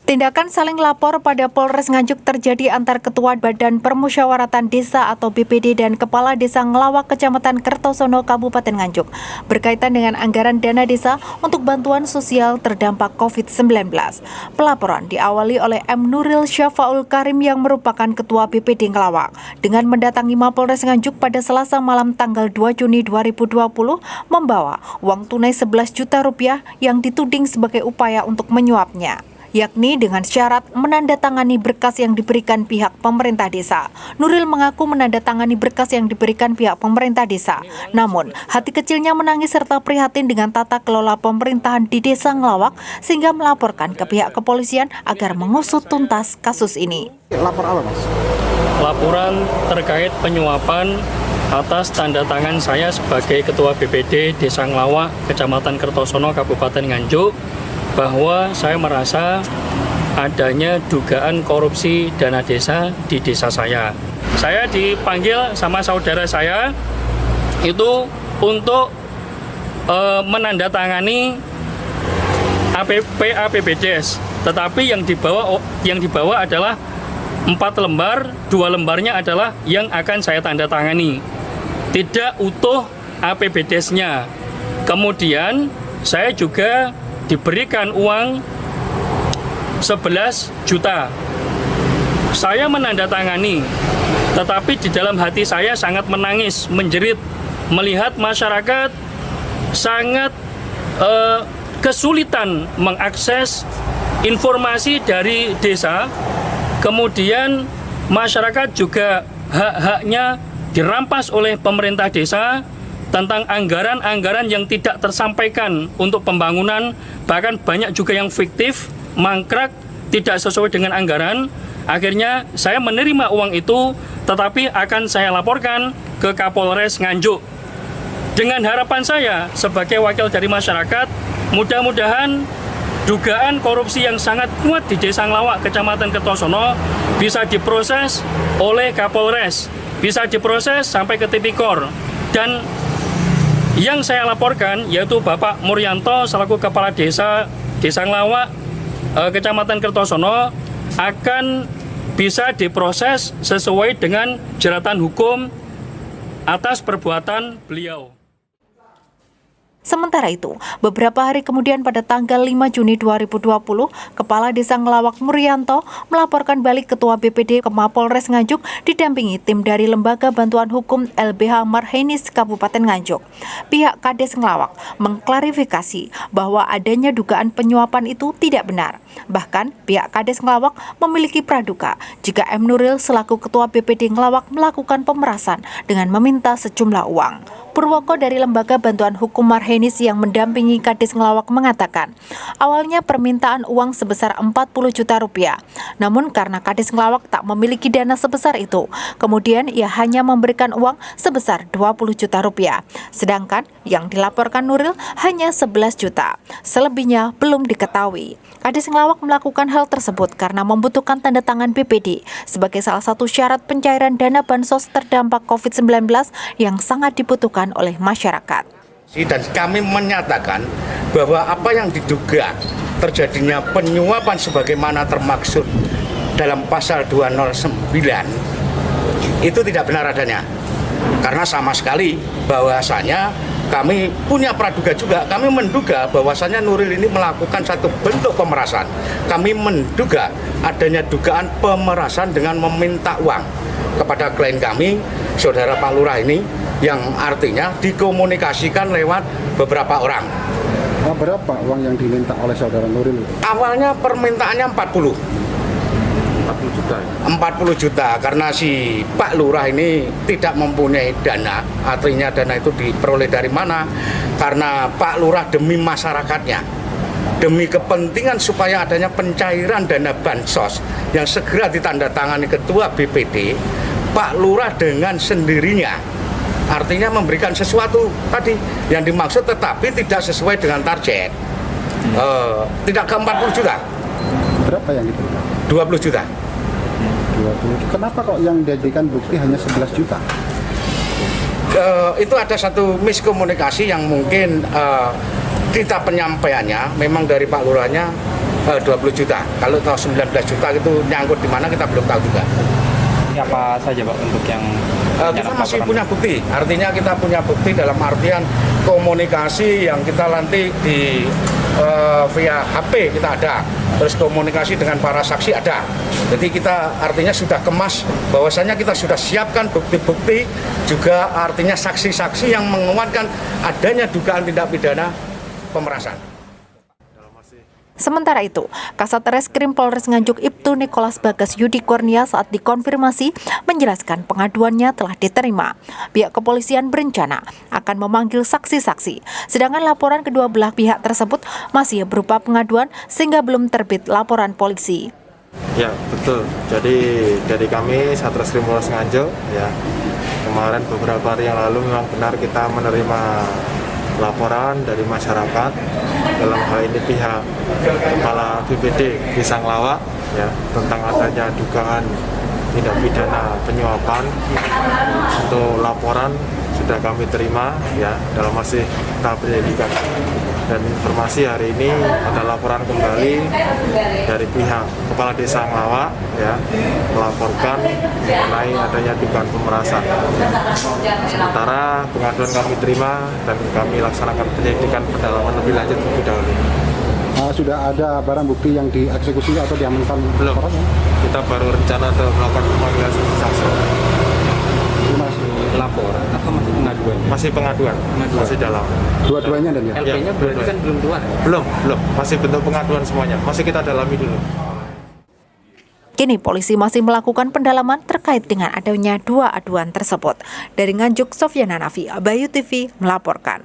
Tindakan saling lapor pada Polres Nganjuk terjadi antar Ketua Badan Permusyawaratan Desa atau BPD dan Kepala Desa Ngelawak Kecamatan Kertosono Kabupaten Nganjuk berkaitan dengan anggaran dana desa untuk bantuan sosial terdampak COVID-19. Pelaporan diawali oleh M. Nuril Syafaul Karim yang merupakan Ketua BPD Ngelawak dengan mendatangi Mapolres Nganjuk pada Selasa malam tanggal 2 Juni 2020 membawa uang tunai 11 juta rupiah yang dituding sebagai upaya untuk menyuapnya, yakni dengan syarat menandatangani berkas yang diberikan pihak pemerintah desa. Nuril mengaku menandatangani berkas yang diberikan pihak pemerintah desa. Namun, hati kecilnya menangis serta prihatin dengan tata kelola pemerintahan di Desa Ngelawak sehingga melaporkan ke pihak kepolisian agar mengusut tuntas kasus ini. Lapor apa, Mas? Laporan terkait penyuapan atas tanda tangan saya sebagai Ketua BPD Desa Ngelawak, Kecamatan Kertosono, Kabupaten Nganjuk, bahwa saya merasa adanya dugaan korupsi dana desa di desa saya. Saya dipanggil sama saudara saya itu untuk menandatangani APBDes, tetapi yang dibawa adalah 4 lembar, 2 lembarnya adalah yang akan saya tanda tangani, tidak utuh APBDes-nya. Kemudian saya juga diberikan uang 11 juta. Saya menandatangani, tetapi di dalam hati saya sangat menangis, menjerit, melihat masyarakat sangat kesulitan mengakses informasi dari desa. Kemudian masyarakat juga hak-haknya dirampas oleh pemerintah desa tentang anggaran-anggaran yang tidak tersampaikan untuk pembangunan, bahkan banyak juga yang fiktif, mangkrak, tidak sesuai dengan anggaran. Akhirnya saya menerima uang itu, tetapi akan saya laporkan ke Kapolres Nganjuk. Dengan harapan saya sebagai wakil dari masyarakat, mudah-mudahan dugaan korupsi yang sangat kuat di Desa Ngelawak, Kecamatan Kertosono bisa diproses oleh Kapolres, bisa diproses sampai ke tipikor. Dan yang saya laporkan yaitu Bapak Muryanto selaku Kepala Desa Ngelawak, Kecamatan Kertosono akan bisa diproses sesuai dengan jeratan hukum atas perbuatan beliau. Sementara itu, beberapa hari kemudian pada tanggal 5 Juni 2020, Kepala Desa Ngelawak Muryanto melaporkan balik Ketua BPD ke Mapolres Nganjuk didampingi tim dari Lembaga Bantuan Hukum LBH Marhenis Kabupaten Nganjuk. Pihak Kades Ngelawak mengklarifikasi bahwa adanya dugaan penyuapan itu tidak benar. Bahkan, pihak Kades Ngelawak memiliki praduga jika M. Nuril selaku Ketua BPD Ngelawak melakukan pemerasan dengan meminta sejumlah uang. Purwoko dari Lembaga Bantuan Hukum Marhenis yang mendampingi Kades Ngelawak mengatakan, awalnya permintaan uang sebesar 40 juta rupiah. Namun karena Kades Ngelawak tak memiliki dana sebesar itu, kemudian ia hanya memberikan uang sebesar 20 juta rupiah. Sedangkan yang dilaporkan Nuril hanya 11 juta. Selebihnya belum diketahui. Kades Ngelawak melakukan hal tersebut karena membutuhkan tanda tangan BPD sebagai salah satu syarat pencairan dana bansos terdampak COVID-19 yang sangat dibutuhkan oleh masyarakat. Dan kami menyatakan bahwa apa yang diduga terjadinya penyuapan sebagaimana termaksud dalam pasal 209 itu tidak benar adanya. Karena sama sekali bahwasanya kami punya praduga juga, kami menduga bahwasanya Nuril ini melakukan satu bentuk pemerasan. Kami menduga adanya dugaan pemerasan dengan meminta uang kepada klien kami, saudara Pak Lurah ini, yang artinya dikomunikasikan lewat beberapa orang. Berapa uang yang diminta oleh saudara Nuril? Awalnya permintaannya 40 juta. 40 juta karena si Pak Lurah ini tidak mempunyai dana. Artinya dana itu diperoleh dari mana? Karena Pak Lurah demi masyarakatnya, demi kepentingan supaya adanya pencairan dana bansos yang segera ditandatangani Ketua BPD, Pak Lurah dengan sendirinya artinya memberikan sesuatu tadi yang dimaksud tetapi tidak sesuai dengan target. Tidak ke 40 juta. Berapa yang diberikan? 20 juta. 20. Kenapa kok yang dijadikan bukti hanya 11 juta? Itu ada satu miskomunikasi yang mungkin kita penyampaiannya memang dari Pak Lurahnya 20 juta. Kalau tahu 19 juta itu nyangkut di mana kita belum tahu juga. Ini apa saja Pak untuk yang Kita masih punya bukti, artinya kita punya bukti dalam artian komunikasi yang kita nanti di via HP kita ada, terus komunikasi dengan para saksi ada. Jadi kita artinya sudah kemas bahwasanya kita sudah siapkan bukti-bukti, juga artinya saksi-saksi yang menguatkan adanya dugaan tindak pidana pemerasan. Sementara itu, Kasat Reskrim Polres Nganjuk Ibtu Nikolas Bagas Yudi Kurnia saat dikonfirmasi menjelaskan pengaduannya telah diterima. Pihak kepolisian berencana akan memanggil saksi-saksi, sedangkan laporan kedua belah pihak tersebut masih berupa pengaduan sehingga belum terbit laporan polisi. Ya betul, jadi dari kami Satreskrim Polres Nganjuk ya, kemarin beberapa hari yang lalu memang benar kita menerima laporan dari masyarakat, dalam hal ini pihak Kepala BPD Desa Ngelawak ya, tentang adanya dugaan tindak pidana penyuapan. Untuk laporan sudah kami terima ya, dalam masih tahap penyelidikan. Dan informasi hari ini ada laporan kembali dari pihak Kepala Desa Ngelawak ya, melaporkan mengenai adanya dugaan pemerasan. Sementara pengaduan kami terima dan kami laksanakan penyelidikan pendalaman lebih lanjut lebih dahulu. Sudah ada barang bukti yang dieksekusi atau diamankan? Belum. Kita baru rencana untuk melakukan pemanggilan saksi. laporan atau masih pengaduan? Masih pengaduan, masih dalam. Dua-duanya dan ya? LP-nya berarti kan belum keluar ya? Belum, masih bentuk pengaduan semuanya. Masih kita dalami dulu. Kini polisi masih melakukan pendalaman terkait dengan adanya dua aduan tersebut. Dari Nganjuk, Sofyana Nafi, Bayu TV melaporkan.